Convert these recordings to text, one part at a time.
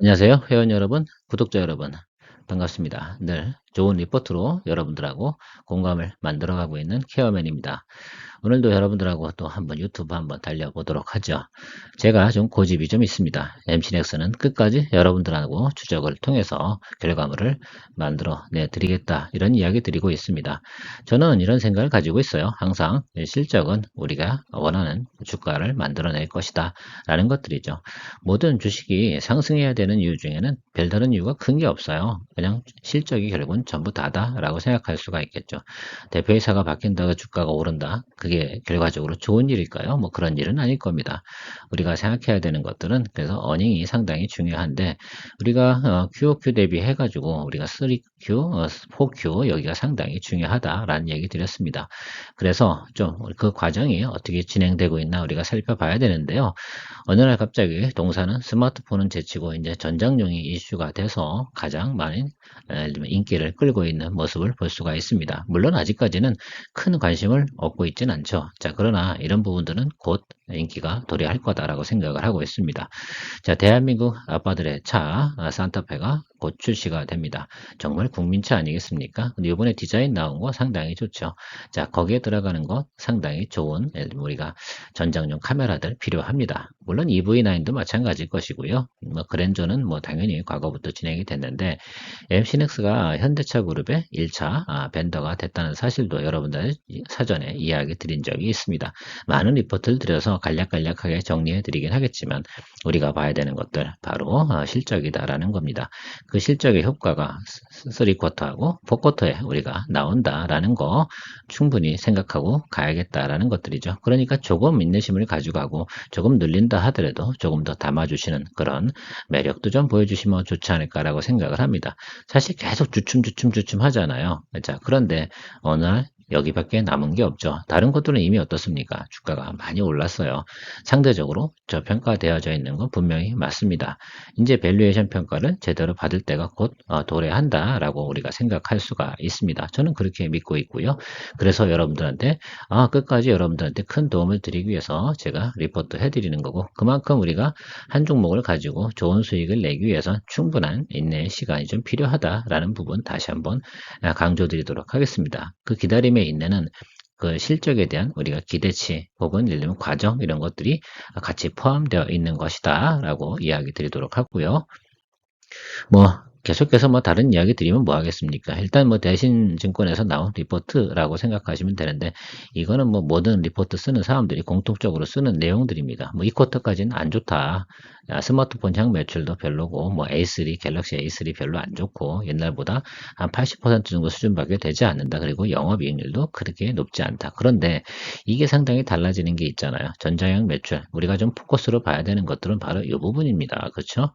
안녕하세요. 회원 여러분, 구독자 여러분. 반갑습니다. 늘 좋은 리포트로 여러분들하고 공감을 만들어가고 있는 케어맨입니다. 오늘도 여러분들하고 또 한번 유튜브 한번 달려보도록 하죠. 제가 좀 고집이 좀 있습니다. MC넥스는 끝까지 여러분들하고 추적을 통해서 결과물을 만들어 내드리겠다. 이런 이야기 드리고 있습니다. 저는 이런 생각을 가지고 있어요. 항상 실적은 우리가 원하는 주가를 만들어낼 것이다. 라는 것들이죠. 모든 주식이 상승해야 되는 이유 중에는 별다른 이유가 큰 게 없어요. 그냥 실적이 결국은 전부 다다라고 생각할 수가 있겠죠. 대표이사가 바뀐다고 주가가 오른다. 그게 결과적으로 좋은 일일까요? 뭐 그런 일은 아닐 겁니다. 우리가 생각해야 되는 것들은 그래서 어닝이 상당히 중요한데 우리가 QOQ 대비해 가지고 우리가 3Q, 4Q 여기가 상당히 중요하다라는 얘기 드렸습니다. 그래서 좀 그 과정이 어떻게 진행되고 있나 우리가 살펴봐야 되는데요. 어느 날 갑자기 동사는 스마트폰은 제치고 이제 전장용이 이슈가 돼서 가장 많은 예를 들면 인기를 끌고 있는 모습을 볼 수가 있습니다. 물론 아직까지는 큰 관심을 얻고 있진 않죠. 자, 그러나 이런 부분들은 곧 인기가 도래할 거다라고 생각을 하고 있습니다. 자, 대한민국 아빠들의 차 산타페가 곧 출시가 됩니다. 정말 국민차 아니겠습니까? 근데 이번에 디자인 나온 거 상당히 좋죠. 자, 거기에 들어가는 것 상당히 좋은 예를 들면 우리가 전장용 카메라들 필요합니다. 물론 EV9도 마찬가지일 것이고요. 뭐 그랜저는 뭐 당연히 과거부터 진행이 됐는데 MC넥스가 현대차 그룹의 1차 벤더가 됐다는 사실도 여러분들 사전에 이야기 드린 적이 있습니다. 많은 리포트를 드려서 간략간략하게 정리해 드리긴 하겠지만 우리가 봐야 되는 것들 바로 실적이다라는 겁니다. 그 실적의 효과가 3쿼터하고 4쿼터에 우리가 나온다라는 거 충분히 생각하고 가야겠다라는 것들이죠. 그러니까 조금 인내심을 가져가고 조금 늘린다 하더라도 조금 더 담아주시는 그런 매력도 좀 보여주시면 좋지 않을까라고 생각을 합니다. 사실 계속 주춤 하잖아요. 자, 그런데 어느 날 여기밖에 남은 게 없죠. 다른 것들은 이미 어떻습니까? 주가가 많이 올랐어요. 상대적으로 저평가되어져 있는 건 분명히 맞습니다. 이제 밸류에이션 평가를 제대로 받을 때가 곧 도래한다라고 우리가 생각할 수가 있습니다. 저는 그렇게 믿고 있고요. 그래서 여러분들한테 끝까지 여러분들한테 큰 도움을 드리기 위해서 제가 리포트 해드리는 거고 그만큼 우리가 한 종목을 가지고 좋은 수익을 내기 위해서 충분한 인내의 시간이 좀 필요하다라는 부분 다시 한번 강조드리도록 하겠습니다. 그 기다림의 인내는 그 실적에 대한 우리가 기대치 혹은 예를 들면 과정 이런 것들이 같이 포함되어 있는 것이다 라고 이야기 드리도록 하고요. 뭐 계속해서 뭐 다른 이야기 드리면 뭐 하겠습니까? 일단 뭐 대신증권에서 나온 리포트라고 생각하시면 되는데 이거는 뭐 모든 리포트 쓰는 사람들이 공통적으로 쓰는 내용들입니다. 뭐 이 쿼터까지는 안 좋다. 스마트폰 향 매출도 별로고 뭐 A3 갤럭시 A3 별로 안 좋고 옛날보다 한 80% 정도 수준밖에 되지 않는다. 그리고 영업이익률도 그렇게 높지 않다. 그런데 이게 상당히 달라지는 게 있잖아요. 전자형 매출 우리가 좀 포커스로 봐야 되는 것들은 바로 이 부분입니다. 그렇죠?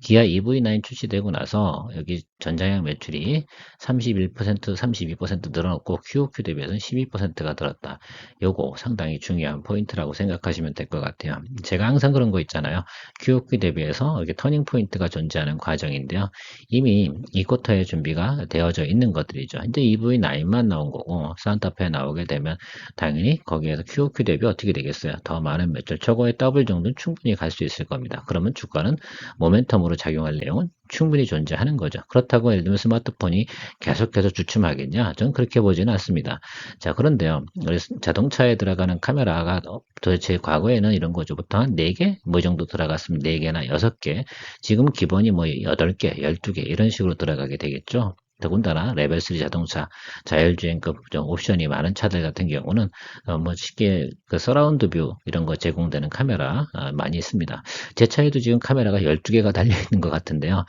기아 EV9 출시되고 나서 여기 전장형 매출이 31%, 32% 늘어났고 QOQ 대비해서는 12%가 늘었다. 요거 상당히 중요한 포인트라고 생각하시면 될 것 같아요. 제가 항상 그런 거 있잖아요. QOQ 대비해서 이게 터닝 포인트가 존재하는 과정인데요. 이미 이 쿼터에 준비가 되어져 있는 것들이죠. 이제 EV9만 나온 거고 산타페 나오게 되면 당연히 거기에서 QOQ 대비 어떻게 되겠어요? 더 많은 매출, 저거의 더블 정도는 충분히 갈 수 있을 겁니다. 그러면 주가는 모멘텀으로 작용할 내용은 충분히 존재하는 거죠. 그렇다고 예를 들면 스마트폰이 계속해서 주춤하겠냐? 저는 그렇게 보지는 않습니다. 자, 그런데요. 우리 자동차에 들어가는 카메라가 도대체 과거에는 이런 거죠. 보통 한 4개? 뭐 정도 들어갔으면 4개나 6개. 지금 기본이 뭐 8개, 12개 이런 식으로 들어가게 되겠죠. 더군다나 레벨 3 자동차 자율주행급 좀 옵션이 많은 차들 같은 경우는 뭐 쉽게 그 서라운드 뷰 이런 거 제공되는 카메라 많이 있습니다. 제 차에도 지금 카메라가 12개가 달려 있는 것 같은데요.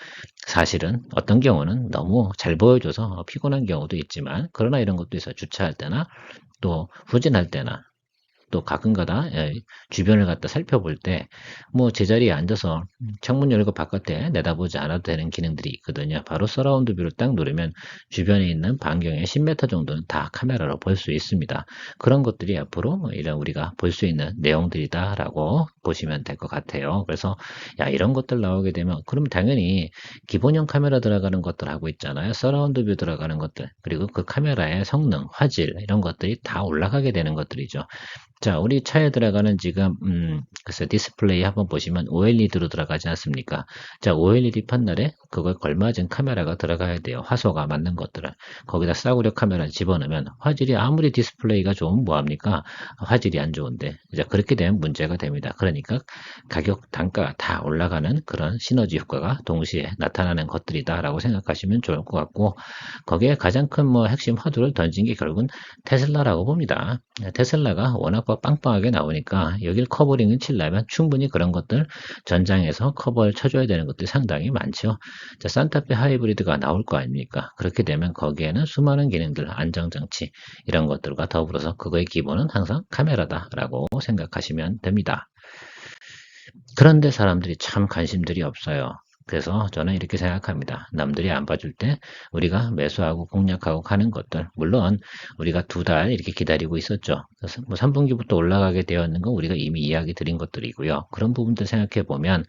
사실은 어떤 경우는 너무 잘 보여줘서 피곤한 경우도 있지만 그러나 이런 것도 있어요. 주차할 때나 또 후진할 때나 또 가끔가다 주변을 갖다 살펴볼 때 뭐 제자리에 앉아서 창문 열고 바깥에 내다보지 않아도 되는 기능들이 있거든요. 바로 서라운드 뷰를 딱 누르면 주변에 있는 반경의 10m 정도는 다 카메라로 볼 수 있습니다. 그런 것들이 앞으로 이런 우리가 볼 수 있는 내용들이다라고 보시면 될 것 같아요. 그래서 야 이런 것들 나오게 되면 그럼 당연히 기본형 카메라 들어가는 것들 하고 있잖아요. 서라운드 뷰 들어가는 것들 그리고 그 카메라의 성능, 화질 이런 것들이 다 올라가게 되는 것들이죠. 자, 우리 차에 들어가는 지금, 글쎄, 디스플레이 한번 보시면 OLED로 들어가지 않습니까? 자, OLED 판넬에 그걸 걸맞은 카메라가 들어가야 돼요. 화소가 맞는 것들을. 거기다 싸구려 카메라를 집어넣으면 화질이 아무리 디스플레이가 좋으면 뭐합니까? 화질이 안 좋은데. 자, 그렇게 되면 문제가 됩니다. 그러니까 가격, 단가가 다 올라가는 그런 시너지 효과가 동시에 나타나는 것들이다라고 생각하시면 좋을 것 같고, 거기에 가장 큰 뭐 핵심 화두를 던진 게 결국은 테슬라라고 봅니다. 테슬라가 워낙 빵빵하게 나오니까 여길 커버링을 치려면 충분히 그런 것들 전장에서 커버를 쳐줘야 되는 것들이 상당히 많죠. 자, 산타페 하이브리드가 나올 거 아닙니까? 그렇게 되면 거기에는 수많은 기능들, 안정장치 이런 것들과 더불어서 그거의 기본은 항상 카메라다라고 생각하시면 됩니다. 그런데 사람들이 참 관심들이 없어요. 그래서 저는 이렇게 생각합니다. 남들이 안 봐줄 때 우리가 매수하고 공략하고 가는 것들, 물론 우리가 2달 이렇게 기다리고 있었죠. 그래서 뭐 3분기부터 올라가게 되었는 건 우리가 이미 이야기 드린 것들이고요. 그런 부분들 생각해 보면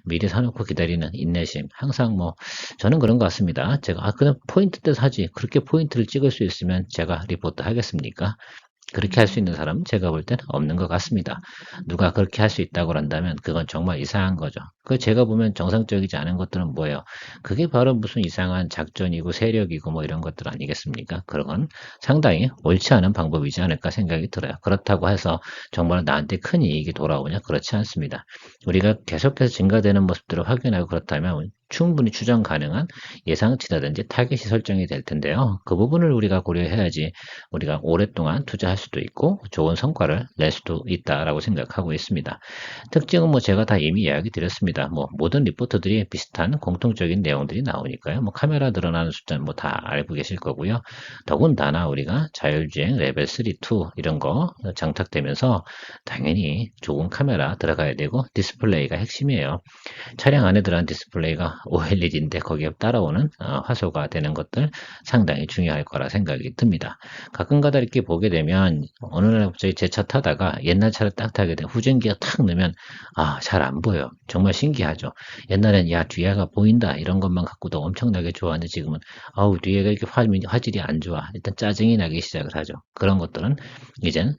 미리 사놓고 기다리는 인내심, 항상 뭐 저는 그런 것 같습니다. 제가 그냥 포인트 때 사지, 그렇게 포인트를 찍을 수 있으면 제가 리포트 하겠습니까? 그렇게 할 수 있는 사람은 제가 볼 때는 없는 것 같습니다. 누가 그렇게 할 수 있다고 한다면 그건 정말 이상한 거죠. 그 제가 보면 정상적이지 않은 것들은 뭐예요? 그게 바로 무슨 이상한 작전이고 세력이고 뭐 이런 것들 아니겠습니까? 그런 건 상당히 옳지 않은 방법이지 않을까 생각이 들어요. 그렇다고 해서 정말 나한테 큰 이익이 돌아오냐? 그렇지 않습니다. 우리가 계속해서 증가되는 모습들을 확인하고 그렇다면 충분히 추정 가능한 예상치라든지 타겟이 설정이 될 텐데요. 그 부분을 우리가 고려해야지 우리가 오랫동안 투자할 수도 있고 좋은 성과를 낼 수도 있다라고 생각하고 있습니다. 특징은 뭐 제가 다 이미 이야기 드렸습니다. 뭐 모든 리포트들이 비슷한 공통적인 내용들이 나오니까요. 뭐 카메라 늘어나는 숫자는 뭐 다 알고 계실 거고요. 더군다나 우리가 자율주행 레벨 3, 2 이런 거 장착되면서 당연히 좋은 카메라 들어가야 되고 디스플레이가 핵심이에요. 차량 안에 들어간 디스플레이가 OLED인데 거기에 따라오는 화소가 되는 것들 상당히 중요할 거라 생각이 듭니다. 가끔가다 이렇게 보게 되면 어느 날 갑자기 제 차 타다가 옛날 차를 딱 타게 되면 후진기가 탁 넣으면 잘 안 보여. 정말 신기하죠. 옛날엔 야 뒤에가 보인다 이런 것만 갖고도 엄청나게 좋아하는데 지금은 아우 뒤에가 이렇게 화질이 안 좋아. 일단 짜증이 나기 시작을 하죠. 그런 것들은 이젠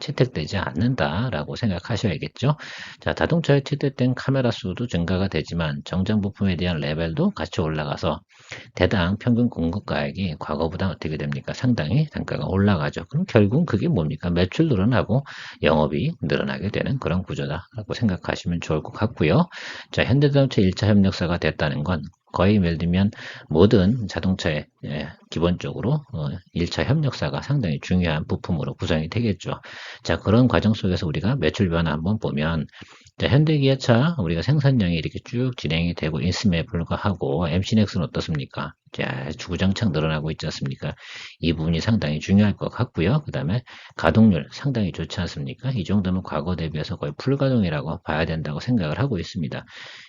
채택되지 않는다라고 생각하셔야겠죠. 자, 자동차에 채택된 카메라 수도 증가가 되지만 정장 부품에 대한 레벨도 같이 올라가서 대당 평균 공급가액이 과거보다 어떻게 됩니까? 상당히 단가가 올라가죠. 그럼 결국은 그게 뭡니까? 매출 늘어나고 영업이 늘어나게 되는 그런 구조다라고 생각하시면 좋을 것 같고요. 자, 현대자동차 1차 협력사가 됐다는 건 거의 예를 들면 모든 자동차에 기본적으로 1차 협력사가 상당히 중요한 부품으로 구성이 되겠죠. 자, 그런 과정 속에서 우리가 매출 변화 한번 보면 자, 현대기아차 우리가 생산량이 이렇게 쭉 진행이 되고 있음에 불구하고 MC넥스는 어떻습니까? 자, 주구장창 늘어나고 있지 않습니까? 이 부분이 상당히 중요할 것 같고요. 그 다음에 가동률 상당히 좋지 않습니까? 이 정도면 과거 대비해서 거의 풀가동이라고 봐야 된다고 생각을 하고 있습니다.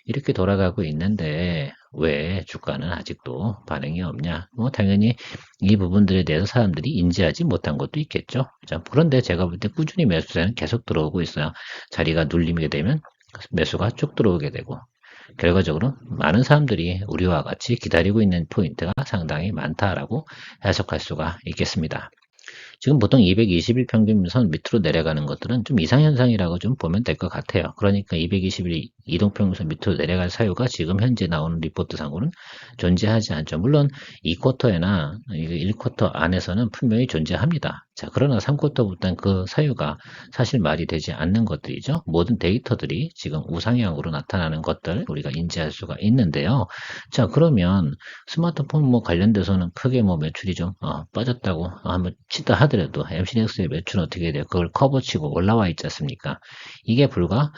이렇게 돌아가고 있는데 왜 주가는 아직도 반응이 없냐? 뭐 당연히 이 부분들에 대해서 사람들이 인지하지 못한 것도 있겠죠. 자, 그런데 제가 볼 때 꾸준히 매수세는 계속 들어오고 있어요. 자리가 눌리게 되면 매수가 쭉 들어오게 되고 결과적으로 많은 사람들이 우리와 같이 기다리고 있는 포인트가 상당히 많다라고 해석할 수가 있겠습니다. 지금 보통 220일 평균선 밑으로 내려가는 것들은 좀 이상현상이라고 좀 보면 될 것 같아요. 그러니까 220일 이동평균선 밑으로 내려갈 사유가 지금 현재 나오는 리포트상으로는 존재하지 않죠. 물론 2쿼터나 1쿼터 안에서는 분명히 존재합니다. 자, 그러나 3쿼터부터는 그 사유가 사실 말이 되지 않는 것들이죠. 모든 데이터들이 지금 우상향으로 나타나는 것들 우리가 인지할 수가 있는데요. 자, 그러면 스마트폰 뭐 관련돼서는 크게 뭐 매출이 좀 빠졌다고 한번 치다 하더라도 MC넥스의 매출은 어떻게 돼요? 그걸 커버치고 올라와 있지 않습니까? 이게 불과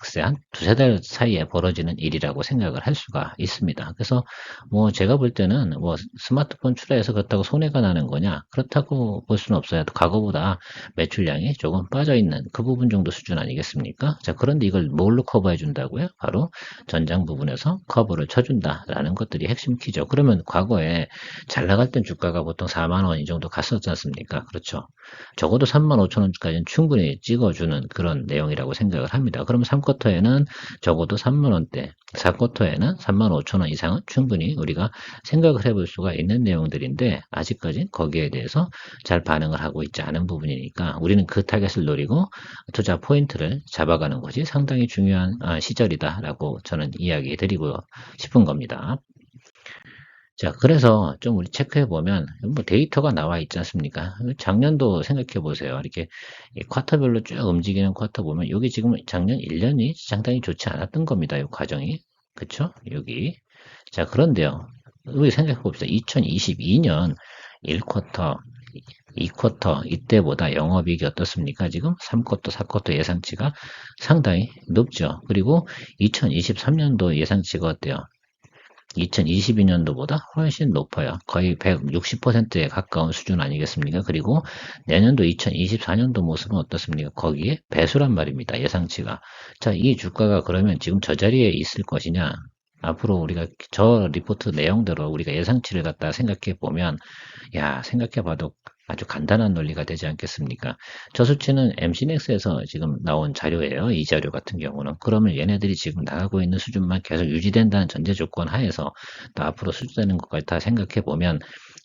글쎄 한 두세 달 사이에 벌어지는 일이라고 생각을 할 수가 있습니다. 그래서 뭐 제가 볼 때는 뭐 스마트폰 출하해서 그렇다고 손해가 나는 거냐? 그렇다고 볼 수는 없어요. 과거보다 매출량이 조금 빠져 있는 그 부분 정도 수준 아니겠습니까? 자, 그런데 이걸 뭘로 커버해 준다고요? 바로 전장 부분에서 커버를 쳐준다라는 것들이 핵심 키죠. 그러면 과거에 잘 나갈 땐 주가가 보통 4만 원 이 정도 갔었지 않습니까? 그렇죠. 적어도 3만 5천 원까지는 충분히 찍어주는 그런 내용이라고 생각을 합니다. 그러면 3쿼터에는 되면 적어도 3만원대, 4쿼터에는 35,000원 이상은 충분히 우리가 생각을 해볼 수가 있는 내용들인데 아직까지 거기에 대해서 잘 반응을 하고 있지 않은 부분이니까 우리는 그 타겟을 노리고 투자 포인트를 잡아가는 것이 상당히 중요한 시절이다라고 저는 이야기 드리고 싶은 겁니다. 자, 그래서 좀 우리 체크해 보면 뭐 데이터가 나와 있지 않습니까? 작년도 생각해 보세요. 이렇게 이 쿼터별로 쭉 움직이는 쿼터 보면 여기 지금 작년 1년이 상당히 좋지 않았던 겁니다. 이 과정이. 그쵸? 여기. 자, 그런데요. 우리 생각해 봅시다. 2022년 1쿼터, 2쿼터 이때보다 영업이익이 어떻습니까? 지금 3쿼터, 4쿼터 예상치가 상당히 높죠. 그리고 2023년도 예상치가 어때요? 2022년도보다 훨씬 높아요. 거의 160%에 가까운 수준 아니겠습니까? 그리고 내년도 2024년도 모습은 어떻습니까? 거기에 배수란 말입니다. 예상치가. 자, 이 주가가 그러면 지금 저 자리에 있을 것이냐? 앞으로 우리가 저 리포트 내용대로 우리가 예상치를 갖다 생각해 보면 야, 생각해봐도 아주 간단한 논리가 되지 않겠습니까? 저 수치는 MC넥스에서 지금 나온 자료예요. 이 자료 같은 경우는. 그러면 얘네들이 지금 나가고 있는 수준만 계속 유지된다는 전제 조건 하에서 또 앞으로 수주되는 것까지 다 생각해보면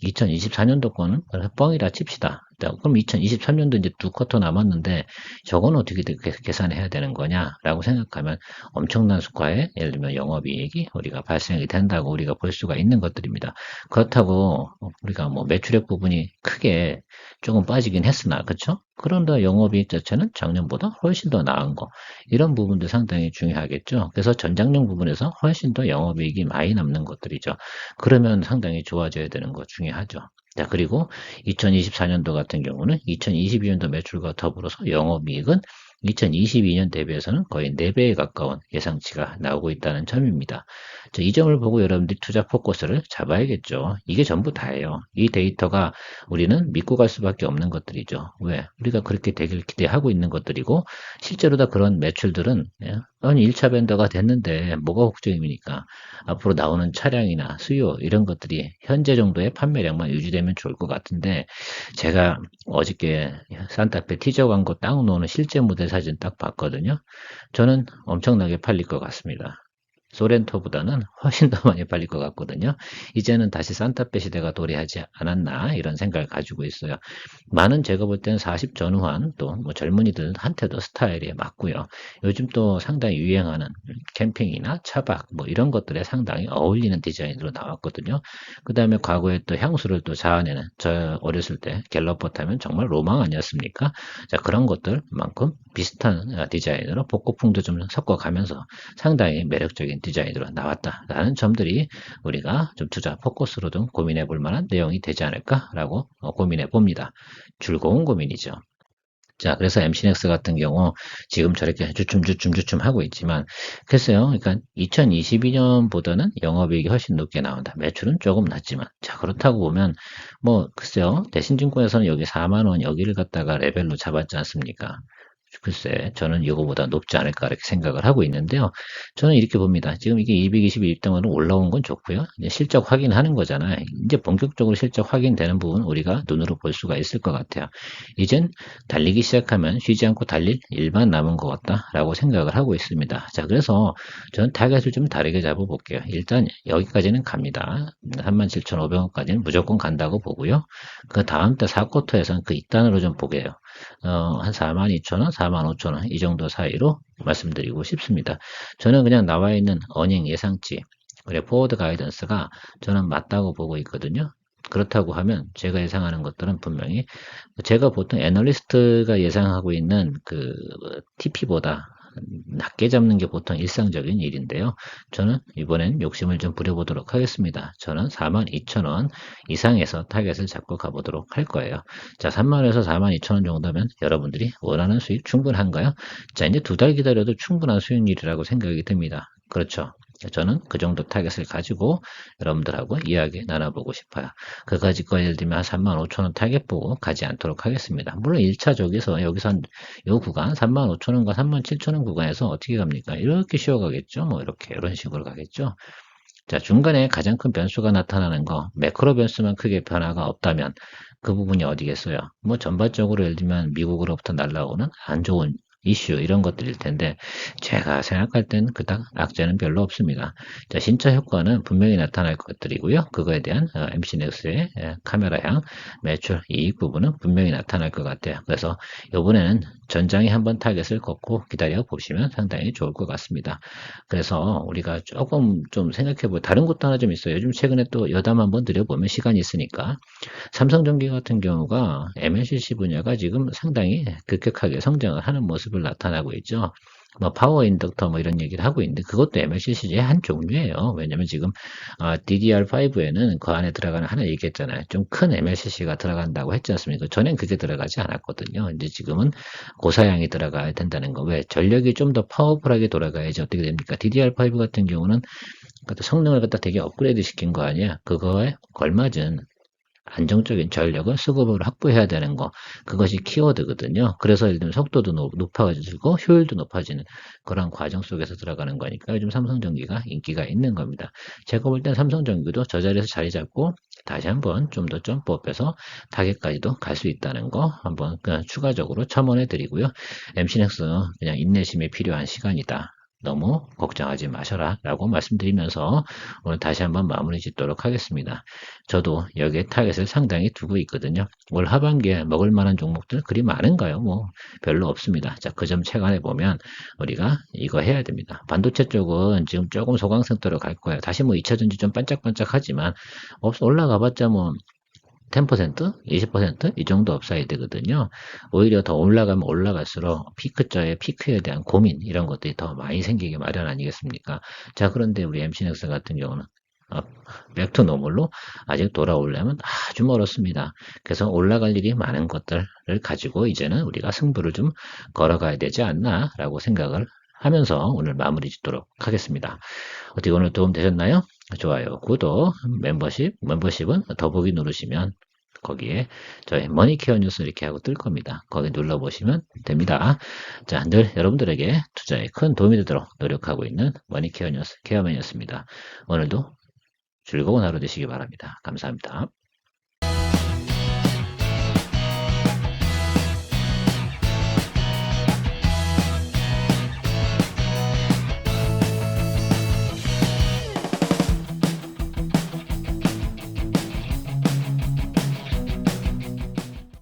2024년도권은 뻥이라 칩시다. 그럼 2023년도 이제 두 쿼터 남았는데 저건 어떻게 계산해야 되는 거냐라고 생각하면 엄청난 수가의 예를 들면 영업이익이 우리가 발생이 된다고 우리가 볼 수가 있는 것들입니다. 그렇다고 우리가 뭐 매출액 부분이 크게 조금 빠지긴 했으나 그렇죠? 그런데 영업이익 자체는 작년보다 훨씬 더 나은 거 이런 부분도 상당히 중요하겠죠. 그래서 전장용 부분에서 훨씬 더 영업이익이 많이 남는 것들이죠. 그러면 상당히 좋아져야 되는 거 중요하죠. 자, 그리고 2024년도 같은 경우는 2022년도 매출과 더불어서 영업이익은 2022년 대비해서는 거의 4배에 가까운 예상치가 나오고 있다는 점입니다. 자, 이 점을 보고 여러분들이 투자 포커스를 잡아야겠죠. 이게 전부 다예요. 이 데이터가 우리는 믿고 갈 수밖에 없는 것들이죠. 왜? 우리가 그렇게 되길 기대하고 있는 것들이고 실제로 다 그런 매출들은 아니 1차 밴더가 됐는데 뭐가 걱정입니까? 앞으로 나오는 차량이나 수요 이런 것들이 현재 정도의 판매량만 유지되면 좋을 것 같은데 제가 어저께 산타페 티저 광고 딱 놓는 실제 모델 사진 딱 봤거든요. 저는 엄청나게 팔릴 것 같습니다. 소렌토보다는 훨씬 더 많이 팔릴 것 같거든요. 이제는 다시 산타페 시대가 도래하지 않았나 이런 생각을 가지고 있어요. 많은 제가 볼 때는 40 전후한 또 뭐 젊은이들한테도 스타일에 맞고요. 요즘 또 상당히 유행하는 캠핑이나 차박 뭐 이런 것들에 상당히 어울리는 디자인으로 나왔거든요. 그 다음에 과거에 또 향수를 또 자아내는 저 어렸을 때 갤러퍼 타면 정말 로망 아니었습니까? 자, 그런 것들만큼 비슷한 디자인으로 복고풍도 좀 섞어가면서 상당히 매력적인 디자인으로 나왔다라는 점들이 우리가 좀 투자 포커스로 좀 고민해 볼 만한 내용이 되지 않을까라고 고민해 봅니다. 즐거운 고민이죠. 자, 그래서 MC넥스 같은 경우 지금 저렇게 주춤 하고 있지만 글쎄요. 그러니까 2022년보다는 영업이익이 훨씬 높게 나온다. 매출은 조금 낮지만 자, 그렇다고 보면 뭐 글쎄요. 대신증권에서는 여기 4만 원 여기를 갖다가 레벨로 잡았지 않습니까? 글쎄, 저는 이거보다 높지 않을까 이렇게 생각을 하고 있는데요. 저는 이렇게 봅니다. 지금 이게 221등으로 올라온 건 좋고요. 이제 실적 확인하는 거잖아요. 이제 본격적으로 실적 확인되는 부분 우리가 눈으로 볼 수가 있을 것 같아요. 이젠 달리기 시작하면 쉬지 않고 달릴 일만 남은 것 같다라고 생각을 하고 있습니다. 자, 그래서 저는 타겟을 좀 다르게 잡아볼게요. 일단 여기까지는 갑니다. 37,500원까지는 무조건 간다고 보고요. 그 다음 때 4쿼터에서는 그 이단으로 좀 보게요. 한 42,000원, 45,000원 이 정도 사이로 말씀드리고 싶습니다. 저는 그냥 나와 있는 어닝 예상치, 그래 포워드 가이던스가 저는 맞다고 보고 있거든요. 그렇다고 하면 제가 예상하는 것들은 분명히 제가 보통 애널리스트가 예상하고 있는 그 TP보다 낮게 잡는 게 보통 일상적인 일인데요. 저는 이번엔 욕심을 좀 부려보도록 하겠습니다. 저는 42,000원 이상에서 타겟을 잡고 가보도록 할 거예요. 자, 3만원에서 42,000원 정도면 여러분들이 원하는 수익 충분한가요? 자, 이제 2달 기다려도 충분한 수익률이라고 생각이 듭니다. 그렇죠. 저는 그 정도 타겟을 가지고 여러분들하고 이야기 나눠보고 싶어요. 그까짓 거 예를 들면 한 35,000원 타겟 보고 가지 않도록 하겠습니다. 물론 1차 여기서 한 요 구간 35,000원과 37,000원 구간에서 어떻게 갑니까? 이렇게 쉬어가겠죠. 뭐 이렇게 이런 식으로 가겠죠. 자, 중간에 가장 큰 변수가 나타나는 거, 매크로 변수만 크게 변화가 없다면 그 부분이 어디겠어요? 뭐 전반적으로 예를 들면 미국으로부터 날라오는 안 좋은 이슈 이런 것들일 텐데 제가 생각할 때는 그닥 악재는 별로 없습니다. 자, 신차 효과는 분명히 나타날 것들이고요. 그거에 대한 MC넥스의 카메라향 매출 이익 부분은 분명히 나타날 것 같아요. 그래서 이번에는 전장에 한번 타겟을 걷고 기다려 보시면 상당히 좋을 것 같습니다. 그래서 우리가 조금 좀 생각해 다른 것도 하나 좀 있어요. 요즘 최근에 또 여담 한번 드려보면 시간이 있으니까 삼성전기 같은 경우가 MLCC 분야가 지금 상당히 급격하게 성장을 하는 모습을 나타나고 있죠. 뭐 파워 인덕터 뭐 이런 얘기를 하고 있는데 그것도 MLCC의 한 종류예요. 왜냐면 지금 DDR5에는 그 안에 들어가는 하나 얘기했잖아요. 좀 큰 MLCC가 들어간다고 했지 않습니까? 전엔 그게 들어가지 않았거든요. 이제 지금은 고사양이 들어가야 된다는 거. 왜? 전력이 좀 더 파워풀하게 돌아가야지 어떻게 됩니까? DDR5 같은 경우는 성능을 갖다 되게 업그레이드 시킨 거 아니야? 그거에 걸맞은 안정적인 전력을 수급으로 확보해야 되는 거. 그것이 키워드거든요. 그래서 예를 들면 속도도 높아지고 효율도 높아지는 그런 과정 속에서 들어가는 거니까 요즘 삼성전기가 인기가 있는 겁니다. 제가 볼 땐 삼성전기도 저 자리에서 자리 잡고 다시 한번 좀 더 점프업해서 타겟까지도 갈 수 있다는 거 한번 그냥 추가적으로 첨언해 드리고요. MC넥스 그냥 인내심이 필요한 시간이다. 너무 걱정하지 마셔라 라고 말씀드리면서 오늘 다시 한번 마무리 짓도록 하겠습니다. 저도 여기에 타겟을 상당히 두고 있거든요. 올 하반기에 먹을 만한 종목들 그리 많은가요? 뭐 별로 없습니다. 자, 그 점 체감해 보면 우리가 이거 해야 됩니다. 반도체 쪽은 지금 조금 소강성대로 갈 거예요. 다시 뭐 2차전지 좀 반짝반짝하지만 올라가봤자 뭐 10%, 20%이 정도 업사이드거든요. 오히려 더 올라가면 올라갈수록 피크저의 피크에 대한 고민 이런 것들이 더 많이 생기게 마련 아니겠습니까? 자, 그런데 우리 MC넥스 같은 경우는 어, 백투 노멀로 아직 돌아오려면 아주 멀었습니다. 그래서 올라갈 일이 많은 것들을 가지고 이제는 우리가 승부를 좀 걸어가야 되지 않나라고 생각을 하면서 오늘 마무리 짓도록 하겠습니다. 어떻게 오늘 도움 되셨나요? 좋아요, 구독, 멤버십은 더보기 누르시면 거기에 저희 머니케어 뉴스 이렇게 하고 뜰 겁니다. 거기 눌러보시면 됩니다. 자, 늘 여러분들에게 투자에 큰 도움이 되도록 노력하고 있는 머니케어 뉴스 케어맨이었습니다. 오늘도 즐거운 하루 되시기 바랍니다. 감사합니다.